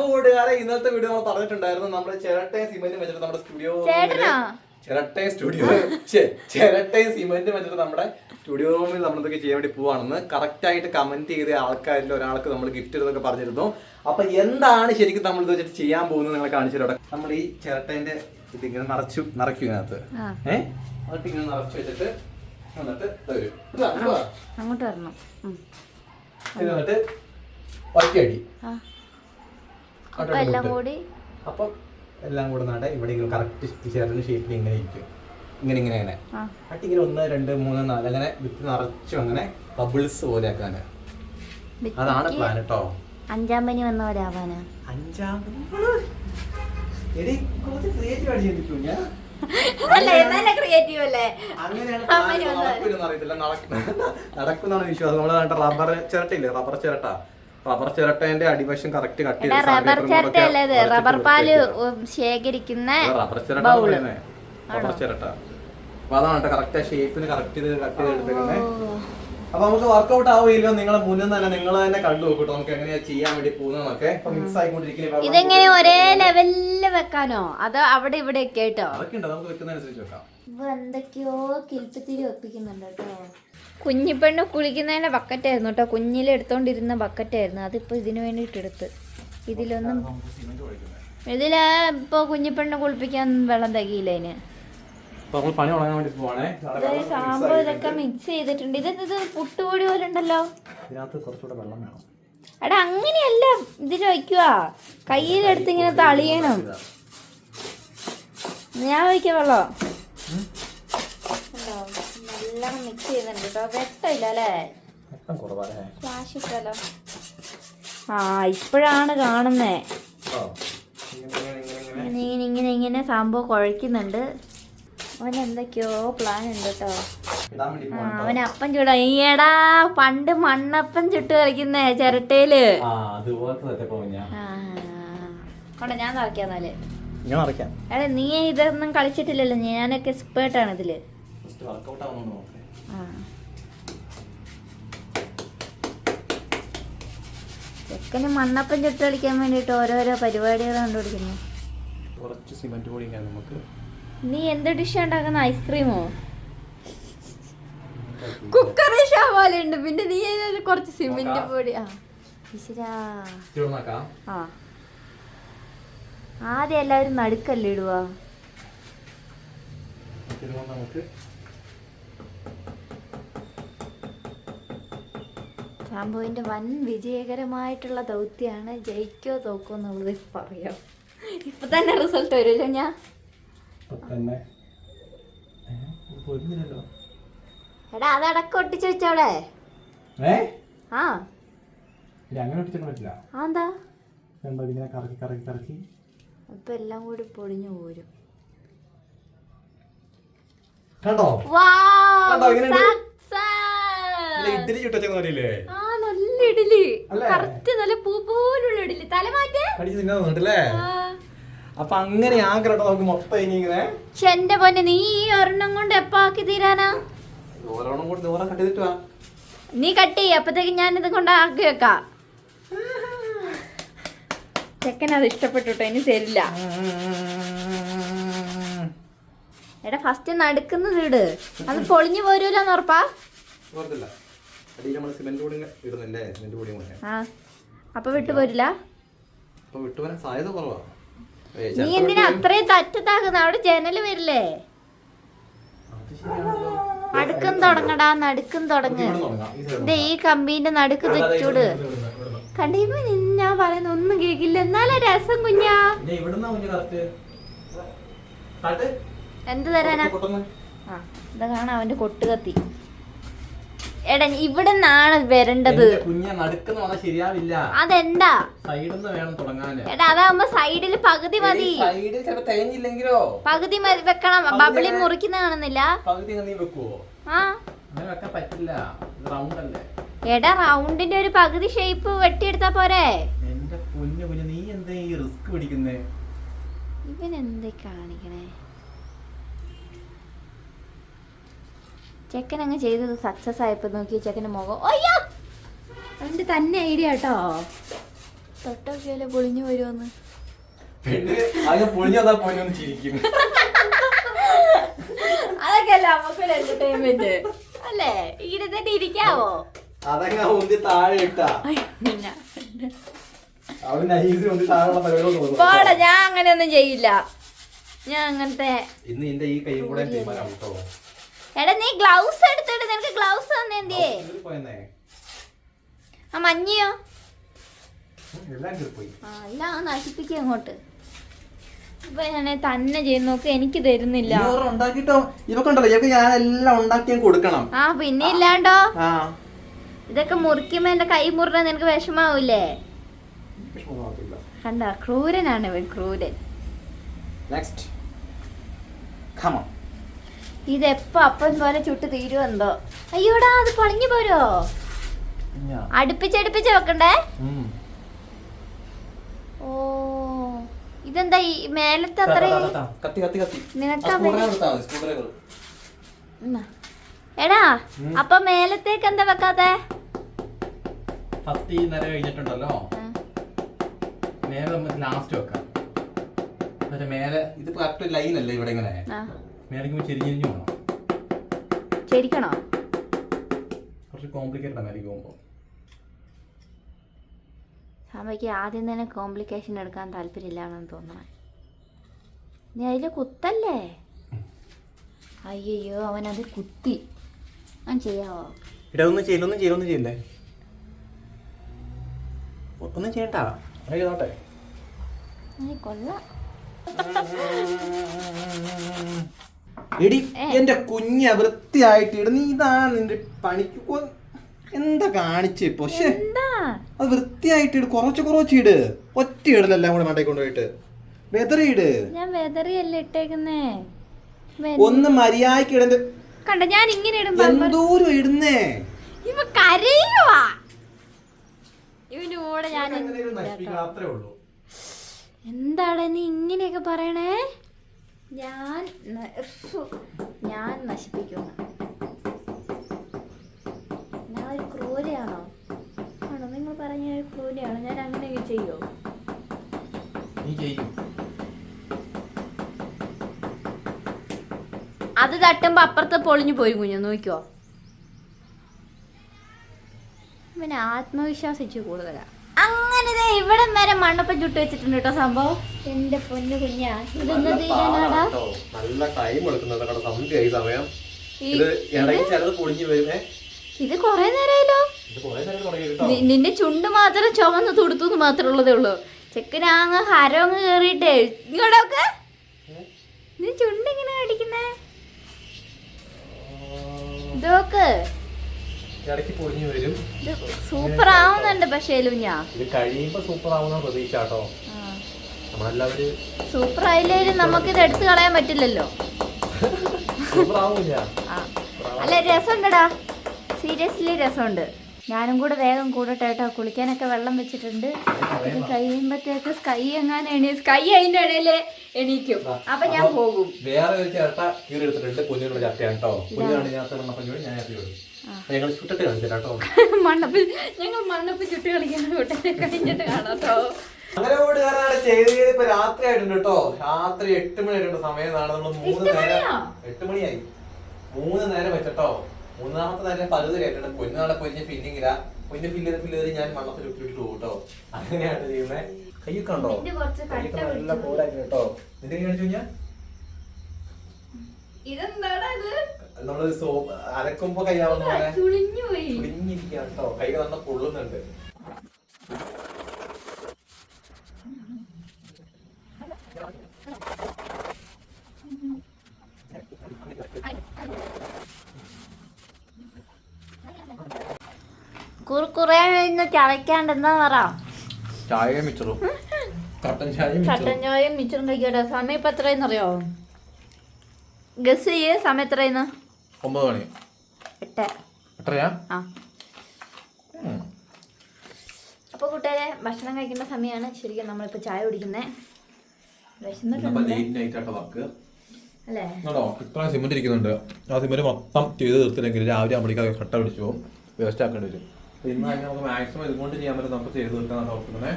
അപ്പൊ കൂട്ടുകാരെ ഇന്നത്തെ വീഡിയോ നമ്മൾ പറഞ്ഞിട്ടുണ്ടായിരുന്നു നമ്മുടെ ചിരട്ടയും സിമെന്റും വെച്ചിട്ട് നമ്മുടെ ചിരട്ടയും സിമെന്റും വെച്ചിട്ട് നമ്മുടെ സ്റ്റുഡിയോ റൂമിൽ നമ്മളെന്തൊക്കെ ചെയ്യാൻ വേണ്ടി പോവാണെന്ന് കറക്റ്റ് ആയിട്ട് കമന്റ് ചെയ്ത ആൾക്കാരിൽ ഒരാൾക്ക് നമ്മൾ ഗിഫ്റ്റ് ഇടുന്നൊക്കെ പറഞ്ഞിരുന്നു. അപ്പൊ എന്താണ് ശരിക്കും നമ്മൾ ഇത് വെച്ചിട്ട് ചെയ്യാൻ പോകുന്നത് നിങ്ങളെ കാണിച്ചിട്ട് നമ്മൾ ഈ ചിരട്ടേന്റെ ഇതിങ്ങനെ നിറയ്ക്കും ഇതിനകത്ത് എന്നിട്ട് ഇങ്ങനെ നിറച്ചു വെച്ചിട്ട് എന്നിട്ട് അങ്ങോട്ട് വരണം. എന്നിട്ട് ഒറ്റയടി അപ്പം എല്ലാം കൂടെ നട ഇവിടെ കറക്റ്റ് ചേർന്ന ഷേപ്പിൽ ഇങ്ങനെ ഇരിക്കും. ഇങ്ങനെ ഇങ്ങനെ അട്ടി ഇങ്ങനെ 1 2 3 4 അങ്ങനെ വിത്ത് നിറച്ചു അങ്ങനെ ബബിൾസ് പോലെ ആക്കാന്. അതാണ് പ്ലാൻ കേട്ടോ. 5-ാം പനി വന്ന പോലെ ആവാനാ. 5-ാം നടക്കുന്നാണ് വിശ്വാസം. നമ്മള് റബ്ബർ ചിരട്ടയില്ലേ, റബ്ബർ ചിരട്ടേന്റെ അടിവശം കറക്റ്റ് കട്ട് ചെയ്ത് റബ്ബർ ചിരട്ടയല്ലേ, റബ്ബർ പാല് ശേഖരിക്കുന്ന റബ്ബർ ചിരട്ട. റബ്ബർ ചിരട്ട അപ്പൊ അതാണ് കറക്റ്റ് ഷേപ്പിന് കറക്റ്റ് ചെയ്ത് കട്ട് ചെയ്ത് എടുത്തേക്കുന്നത്. അപ്പൊ നമുക്ക് വർക്ക്ഔട്ട് ആവുകയില്ലോ, നിങ്ങളെ മുന്നിൽ തന്നെ നിങ്ങൾ തന്നെ കണ്ടു നോക്കട്ടോ നമുക്ക് എങ്ങനെയാ ചെയ്യാൻ വേണ്ടി പോകുന്നതൊക്കെ. മിക്സ് ആയിക്കൊണ്ടിരിക്കുന്നത് ഇതെങ്ങനെ ഒരേ ലെവലില് വെക്കാനോ അതോ അവിടെ ഇവിടെ ഒക്കെ ആയിട്ടോ? അതൊക്കെ ഉണ്ട്, നമുക്ക് വെക്കുന്നതനുസരിച്ച് വെക്കാം. എന്തൊക്കെയോ കിൽപ്പത്തിരി വെപ്പിക്കുന്നുണ്ട് കേട്ടോ. കുഞ്ഞിപ്പെണ്ണ് കുളിക്കുന്നതിന്റെ ബക്കറ്റായിരുന്നു കേട്ടോ, കുഞ്ഞിലെടുത്തോണ്ടിരുന്ന ബക്കറ്റായിരുന്നു. അതിപ്പോ ഇതിനു വേണ്ടിട്ട് എടുത്ത് ഇതിലൊന്നും ഇപ്പൊ കുഞ്ഞിപ്പെണ്ണ് കുളിപ്പിക്കാൻ വെള്ളം തികയില്ല അതിന്. പണി തുടങ്ങാൻ വേണ്ടി പോവാണേ. സാമ്പോ ഇതൊക്കെ മിക്സ് ചെയ്തിട്ടുണ്ട്. ഇത് പുട്ടുപൊടി പോലെ ഉണ്ടല്ലോ. ഇതിനകത്ത് കുറച്ചുകൂടെ വെള്ളം വേണം. എടാ അങ്ങനെയല്ല ഇതിൽ വയ്ക്കുക, കയ്യിലെടുത്ത് ഇങ്ങനെ തളിയണം. ഞാൻ വയ്ക്കാം വെള്ളം. നല്ലോണം മിക്സ് ചെയ്തിട്ടുണ്ട് കേട്ടോ. വെട്ടമില്ല അല്ലേ, ഫ്ലാഷ് ഇട്ടല്ലോ. ഇപ്പോഴാണ് കാണുന്നേ. ഇങ്ങനെ ഇങ്ങനെ സംഭവം കുഴക്കുന്നുണ്ട്. അവൻ എന്തൊക്കെയോ പ്ലാൻ ഉണ്ട് കേട്ടോ. അവൻ അപ്പം ചൂടാ. ഈയടാ പണ്ട് മണ്ണപ്പം ചുട്ട് കളിക്കുന്നേ ചിരട്ടയില്. കൊണ്ട ഞാൻ നിറയ്ക്കാന്നാല്. എടാ നീ ഇതൊന്നും കളിച്ചിട്ടില്ലല്ലോ, ഞാനൊക്കെ എക്സ്പേർട്ടാണ് ഇതില്. ചെക്കന് മണ്ണപ്പം ചുട്ട് കളിക്കാൻ വേണ്ടിട്ട് ഓരോരോ പരിപാടികൾ കണ്ടുപിടിക്കുന്നു. കുറച്ച് സിമന്റ് പൊടി നമുക്ക്. നീ എന്ത് ഡിഷ് ഉണ്ടാക്കുന്ന? ഐസ്ക്രീമോ? കുക്കർ ഡിഷ് പോലെ ഉണ്ട്. പിന്നെ നീ കുറച്ച് സിമന്റ് പൊടി. ആദ്യം എല്ലാവരും നടുക്കല്ലേ ഇടുക. സാംബുവിന്റെ വൻ വിജയകരമായിട്ടുള്ള ദൗത്യമാണ്. ജയിക്കോ തോക്കോ എന്നുള്ളത് പറയാം. ഇപ്പൊ തന്നെ റിസൾട്ട് വരുമല്ലോ. ഞാൻ എടാ അതടക്കം ഒട്ടിച്ചു വെച്ചവിടെ. ഇപ്പൊ എല്ലാം കൂടി പൊടിഞ്ഞു പോരും. നല്ല ഇഡലി, കറക്റ്റ് നല്ല പൂ പോലുള്ള ഇഡലി. തലമാറ്റേ അപ്പൊ അങ്ങനെ ആഗ്രഹം നമുക്ക് മൊത്തം ഇങ്ങനെ. എന്റെ പൊന്നെ, നീ ഈ ഒരെണ്ണം കൊണ്ട് എപ്പ ആക്കി തീരാനാ? നീ കട്ട് ചെയ്യ, അപ്പത്തേക്ക് ഞാൻ ഇത് കൊണ്ട് ആക്കി വെക്കാം. ചെക്കൻ അത് ഇഷ്ടപ്പെട്ടോ, ഇനി തരില്ല. എടാ ഫസ്റ്റ് നടുക്കുന്നത് ഇട്, അത് പൊളിഞ്ഞു പോരൂലെന്ന് ഉറപ്പാ. അപ്പൊ വിട്ടുപോരില്ല. നീ എന്തിനാ അത്രയും തറ്റത്താക്കുന്ന? അവിടെ ജനല് വരില്ലേ? നടുക്കും തുടങ്ങടാ, നടുക്കും തുടങ്ങ്. ഇതേ ഈ കമ്പീന്റെ നടുക്ക് തെച്ചൂട്. കണ്ടിപ്പോ ഞാൻ പറയുന്ന ഒന്നും കേക്കില്ല, എന്നാലും രസം. കുഞ്ഞാ എന്ത് തരാനാ? ഇതാ കാണാ അവന്റെ കൊട്ട് കത്തി. എടാ ഇവിടെ നിന്നാണ് വരേണ്ടത്. അതെന്താ എടാ, അതാവുമ്പോ സൈഡില് പകുതി മതി. പകുതി വെക്കണം. ബബിളി മുറിക്കുന്ന കാണുന്നില്ല. എടാ റൗണ്ടിന്റെ ഒരു പകുതി ഷേപ്പ് വെട്ടിയെടുത്താ പോരെ. ഇവൻ എന്തേ കാണിക്കണേ? ചെക്കൻ അങ്ങ് ചെയ്തത് സക്സസ് ആയപ്പോ നോക്കി ചെക്കന്റെ മുഖം. അയ്യോ അവന്റെ തന്നെ ഐഡിയ കേട്ടോ. തൊട്ടൊക്കെയല്ലേ പൊളിഞ്ഞു വരുമെന്ന്. പെണ്ണ് അത് പൊളിഞ്ഞതാ പൊന്നൊന്ന് ചിരിക്കും. അതൊക്കെ അല്ല നമുക്കൊരു എന്റർടൈൻമെന്റ് അല്ലേ? ഇരുന്നിട്ട് ഇരിക്കാവോ? അതങ്ങ് ഒന്നി താഴെ ഇട്ടാ അവള് നൈസ് ഒന്നി താഴെയുള്ള പരിപാടി. പോടാ, ഞാൻ അങ്ങനെയൊന്നും ചെയ്യില്ല. ഞാൻ അങ്ങനത്തെ ഇന്ന് എന്റെ ഈ കൈ കൂടെ എടാ നീ ഗ്ലൗസ് എടുത്തിട്ട് നിനക്ക് ഗ്ലൗസ് തന്നെ എന്തിയേ? ആ മഞ്ഞയോ എല്ലാം നശിപ്പിക്കുക അങ്ങോട്ട്. ഇപ്പൊ ഞാൻ തന്നെ ചെയ്ത് നോക്ക്, എനിക്ക് തരുന്നില്ല. ഉണ്ടാക്കിട്ടോ ഇവക്കുണ്ടല്ലോ, ഇവക്ക് ഞാൻ എല്ലാം ഉണ്ടാക്കി കൊടുക്കണം. ആ പിന്നെ ഇല്ലാണ്ടോ. ഇതൊക്കെ മുറിക്കുമ്പോ എന്റെ കൈ മുറിഞ്ഞാൽ നിനക്ക് വിഷമാവൂലേ? കണ്ട, ക്രൂരനാണ് ഇവൻ, ക്രൂരൻ. ഇതെപ്പോ അപ്പം പോലെ ചുട്ട് തീരുവെന്തോ. അയ്യോടാ, അത് പൊളിഞ്ഞു പോരോ? അടുപ്പിച്ചടുപ്പിച്ച് വെക്കണ്ടേ? ഓ, ഇതെന്താ ഈ മേലത്തെ അത്ര എടാ? അപ്പൊ മേലത്തേക്ക് എന്താ വെക്കാത്തെ? കഴിഞ്ഞിട്ടുണ്ടല്ലോ, ലാസ്റ്റ് വെക്കാം. മേലെ ഇത് കറക്റ്റ് ലൈൻ അല്ലേ ഇവിടെ, ഇങ്ങനെ മേലേക്ക് ചെരിഞ്ഞിരിഞ്ഞു വേണം. ചെരിക്കണോ? കുറച്ച് കോംപ്ലിക്കേറ്റഡ് മേലേക്ക് പോകുമ്പോ. അമ്മയ്ക്ക് ആദ്യം തന്നെ കോംപ്ലിക്കേഷൻ എടുക്കാൻ താല്പര്യമില്ലാണെന്ന് തോന്നണേ. നീ അതില് കുത്തല്ലേ? അയ്യോ, അവനത് കുത്തി. ഞാൻ ചെയ്യാവോ? ഒന്നും ചെയ്യില്ലേ, ഒന്നും ചെയ്യണ്ട. കൊള്ളാം. എടി എന്റെ കുഞ്ഞ വൃത്തിയായിട്ട് ഇട. നീ ഇതാണ് നിന്റെ പണിക്ക് എന്താ കാണിച്ച്? പക്ഷേ അത് വൃത്തിയായിട്ട് ഇട്, കുറച്ച് ഇട്. ഒറ്റ ഇടലെല്ലാം കൂടെ മണ്ടേ കൊണ്ടുപോയിട്ട് വെതറിയിട്. ഞാൻ വെതറിയല്ല ഇട്ടേക്കുന്നേ. ഒന്ന് മര്യാദക്ക് ഇടന്റെ കണ്ട, ഞാൻ ഇങ്ങനെ ഇടുമ്പോ എന്തോരം ഇടുന്നേ. ഇവ കരയുവാ. ഇവന്റെ കൂടെ ഞാൻ അത്രേ ഉള്ളൂ. എന്താണ് നീ ഇങ്ങനെയൊക്കെ പറയണേ? ഞാൻ നശിപ്പിക്കുന്ന ഞാൻ ഒരു ക്രൂരയാണോ? ആണോ? നിങ്ങൾ പറഞ്ഞ ക്രൂരയാണോ? ഞാൻ അങ്ങനെയൊക്കെ ചെയ്യോ? അത് തട്ടുമ്പോ അപ്പുറത്ത് പൊളിഞ്ഞു പോയി കുഞ്ഞു, നോക്കിക്കോ. പിന്നെ ആത്മവിശ്വാസിച്ച് കൂടുതലാ. അങ്ങനെ ഇവിടെ വരെ മണ്ണപ്പം ചുട്ട് വെച്ചിട്ടുണ്ട് കേട്ടോ സംഭവം. എന്റെ പൊന്നു കുഞ്ഞാ, ഇതൊന്നും തീരാനാടാ. നല്ല ടൈം എടുക്കുന്നുണ്ട്, സന്ധ്യയായി സമയം. ഇത് കൊറേ നേരമായല്ലോ. നിന്റെ ചുണ്ട് മാത്രം ചുവന്ന് തുടുത്തു മാത്രമേ ഉള്ളതേ ഉള്ളൂ. ചെക്കനാങ്ങ് ഹരങ്ങ് കേറിയിട്ടേ ഇങ്ങോട്ടൊക്കെ നീ ചുണ്ട് ഇങ്ങനെ അടിക്കുന്നേ. ഇതൊക്കെ സൂപ്പർ ആവുന്നുണ്ട്. പക്ഷേ സൂപ്പർ ആയില്ലേലും നമുക്കിത് എടുത്തു കളയാൻ പറ്റില്ലല്ലോ. അല്ല, രസമുണ്ടടാ, സീരിയസ്ലി രസമുണ്ട്. ഞാനും കൂടെ വേഗം കൂടട്ടെ കേട്ടോ. കുളിക്കാനൊക്കെ വെള്ളം വെച്ചിട്ടുണ്ട്. ഇത് കഴിയുമ്പോഴത്തേക്ക് സ്കൈ എങ്ങാനും സ്കൈ അതിന്റെ ഇടയില് എണീക്കും. അപ്പൊ ഞാൻ പോകും. വേറെ ഒരു ചേട്ട കീറെടുത്തിട്ടുണ്ട്, കുഞ്ഞിനുള്ള ചട്ടയാണ് കേട്ടോ. മണ്ണപ്പ് ഞങ്ങൾ മണ്ണപ്പ് ചുട്ട് കളിക്കുന്ന കൂട്ടത്തെ കഴിഞ്ഞിട്ട് കാണാട്ടോ. അങ്ങനെ കൂട്ടുകാരാണ് ചെയ്ത് ഇപ്പൊ രാത്രി ആയിട്ടുണ്ട് കേട്ടോ. രാത്രി 8 മണി ആയിട്ടുണ്ട്. സമയം നാളെ നമ്മൾ 8 മണിയായി. 3 നേരം വെച്ചട്ടോ. 3ാമത്തെ നേരം പകുതി കേട്ടിട്ടുണ്ട്. പൊന്നാളെ പൊരിഞ്ഞ ഫില്ലിങ്ങില്ല. പൊന്ന് ഫില്ല് ചെയ്ത് ഞാൻ മണ്ണപ്പ് ചുട്ടിട്ട് പോകും കേട്ടോ. അങ്ങനെയാണ് ചെയ്യുന്നത്. കൈയൊക്കെ ഉണ്ടോ? നല്ല പോലായിരുന്നു കേട്ടോ. നിന്റെ കാണിച്ചു കഴിഞ്ഞാ നമ്മള് അരക്കുമ്പോ കൈയാവുന്ന പോലെ ചുളിഞ്ഞിരിക്കുക കേട്ടോ. കൈ നല്ല പൊള്ളുന്നുണ്ട്. കുറുക്കുറേ ചവയ്ക്കാണ്ടെന്നാ പറ. ചായയും മിച്ചറും, കട്ടൻ ചായയും മിച്ചറും കഴിക്കട്ടെ. സമയം ഇപ്പൊ എത്രയെന്നറിയോ? ഗസ് ചെയ്യേ, സമയം എത്രയെന്ന്? 9 മണി. 8:00. ആ. അപ്പൊ കൂട്ടുകാരെ, ഭക്ഷണം കഴിക്കുന്ന സമയമാണ്. ശരിക്കും നമ്മളിപ്പോ ചായ കുടിക്കുന്നേ. അല്ലേ? ഇത്ര സിമെന്റ് ഇരിക്കുന്നുണ്ട്. ആ സിമെന്റ് മൊത്തം ചെയ്ത് തീർത്തില്ലെങ്കിൽ രാവിലെ ആകുമ്പോഴേക്കും കട്ട പിടിച്ചു പോകും. വേസ്റ്റ് ആക്കേണ്ടി വരും. ഇന്ന് തന്നെ നമുക്ക് മാക്സിമം ഇതുകൊണ്ട് ചെയ്യാൻ പറ്റും. നമുക്ക് ചെയ്ത് തീർക്കാൻ നോക്കുന്നേ.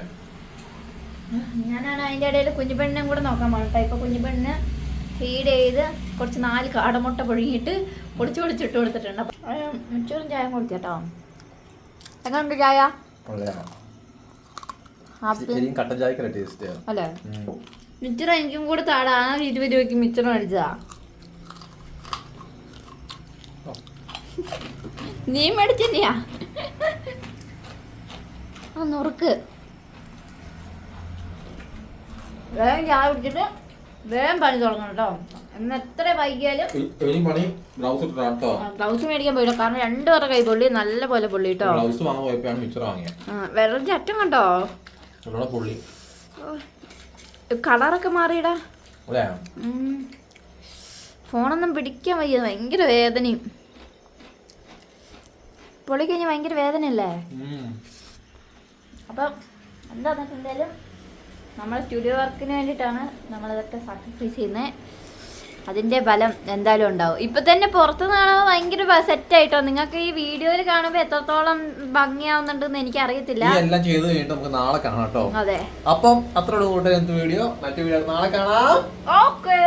ഞാനാണ് അതിൻ്റെ ഇടയിൽ കുഞ്ഞുപെണ്ണിനും കൂടെ നോക്കാൻ പോകട്ടോ. ഇപ്പൊ കുഞ്ഞുപെണ്ണിന് ഫീഡ് ചെയ്ത് കുറച്ച് 4 കാടമുട്ട പുഴുങ്ങിയിട്ട് പൊടിച്ചിട്ട് കൊടുത്തിട്ടുണ്ട്. മിച്ചറും ചായ കൊടുക്കട്ടോ. എങ്ങനെയുണ്ട് ചായ? കട്ടൻ ചായക്കല്ല ടേസ്റ്റ് അല്ലേ? മിച്ചർ എനിക്കും കൂടെ താടാ. 20 രൂപയ്ക്ക് മിച്ചർ മേടിച്ചതാ. നീ മേടിച്ചില്ല? ആ നുറുക്ക് വേഗം ചായ കുടിച്ചിട്ട് വേഗം പണി തുടങ്ങണം കേട്ടോ. എന്ന് എത്ര വൈകിയാലും ഗ്ലൗസ് മേടിക്കാൻ പോയിട്ടോ. കാരണം 2 പേരുടെ കൈ പൊള്ളി, നല്ല പോലെ പൊള്ളി കേട്ടോ. വെറുതെ അറ്റം കണ്ടോ? കളറൊക്കെ മാറിയിടാ. ഫോണൊന്നും പിടിക്കാൻ വയ്യ, ഭയങ്കര വേദനയും. പൊള്ളി കഴിഞ്ഞാൽ ഭയങ്കര വേദനയല്ലേ? അപ്പം എന്താ എന്തായാലും നമ്മൾ സ്റ്റുഡിയോ വർക്കിന് വേണ്ടിയിട്ടാണ് നമ്മളിതൊക്കെ സാക്രിഫൈസ് ചെയ്യുന്നത്. അതിൻ്റെ ഫലം എന്തായാലും ഉണ്ടാവും. ഇപ്പം തന്നെ പുറത്തുനിന്ന് കാണുമ്പോൾ ഭയങ്കര സെറ്റായിട്ടോ. നിങ്ങൾക്ക് ഈ വീഡിയോയിൽ കാണുമ്പോൾ എത്രത്തോളം ഭംഗിയാവുന്നുണ്ടെന്ന് എനിക്ക് അറിയത്തില്ല. എല്ലാം ചെയ്ത് കഴിഞ്ഞിട്ട് നമുക്ക് നാളെ കാണാം കേട്ടോ. അതെ, അപ്പം അത്രയോട് കൂട്ടർ എന്ത് വീഡിയോ, മറ്റു വീഡിയോ നാളെ കാണാം. ഓക്കെ.